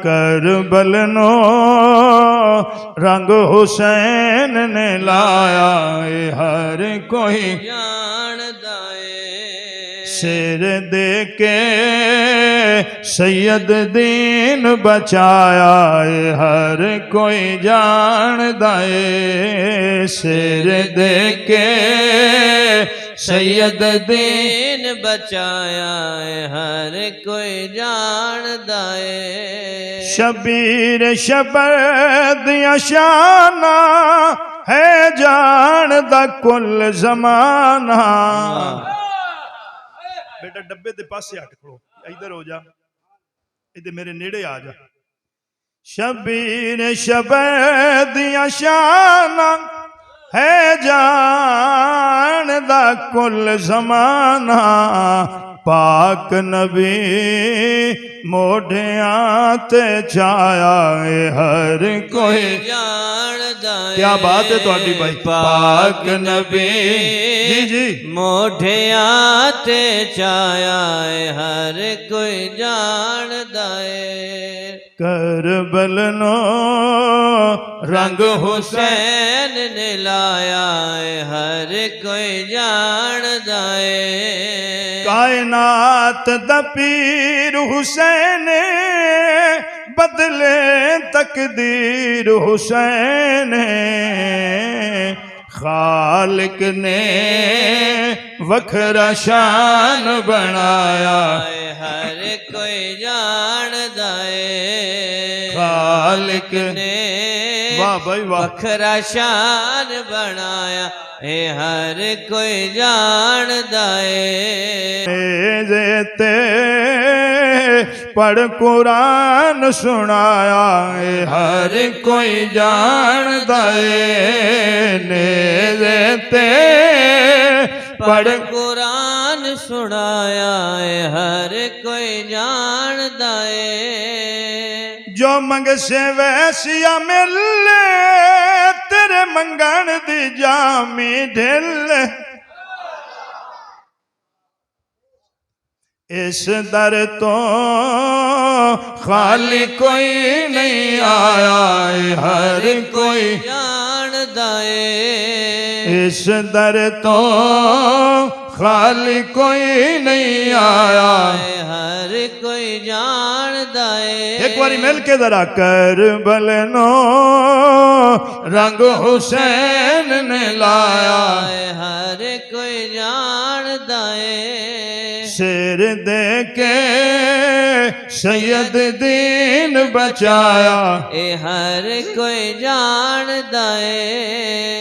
करबल no रंग हुसैन ने लाया हर कोई जानदा है। सिर दे के सैयद दीन बचाया हर कोई जानदा है। सिर दे के सैयद दीन बचाया है हर कोई जानदा है। शबीर शबद शाना है जानदा कुल जमाना। बेटा डब्बे दे पासे हट खड़ो, इधर हो जा, इधर मेरे नेड़े आ जा। शबीर शबद शाना है जानदा कुल जमाना। पाक नबी मोढ़ियां ते छाया हर कोई जानदा है। क्या बात है ਤੁਹਾਡੀ भाई। पाक नबी जी जी मोढ़ियां ते छाया हर कोई जानदा है। करबल नो रंग हुसैन ने लाया हर कोई जानदा है। कायनात दा पीर हुसैन बदले तकदीर हुसैन। खालिक ने वखरा शान बनाया हर कोई जानदा है। खालिक ने वाह भाई वाह वखरा शान बनाया हर कोई जानदा है। जेते पढ़ कुरान सुनाया हर कोई जानदा है। जेते पढ़ कुरान सुनाया हर कोई जानदा है। जो मंग से वैसिया मिले तेरे मंगण दी जामी ढिल। इस दर तो खाली कोई नहीं आया हर कोई जानदा है। इस दर तो खाली कोई नहीं आया हर कोई जानदा है। एक बारी मिल के जरा करबल नो रंग हुसैन ने लाया हर कोई जानदा है। सिर दे के सैयद दीन बचाया हर कोई जानदा है।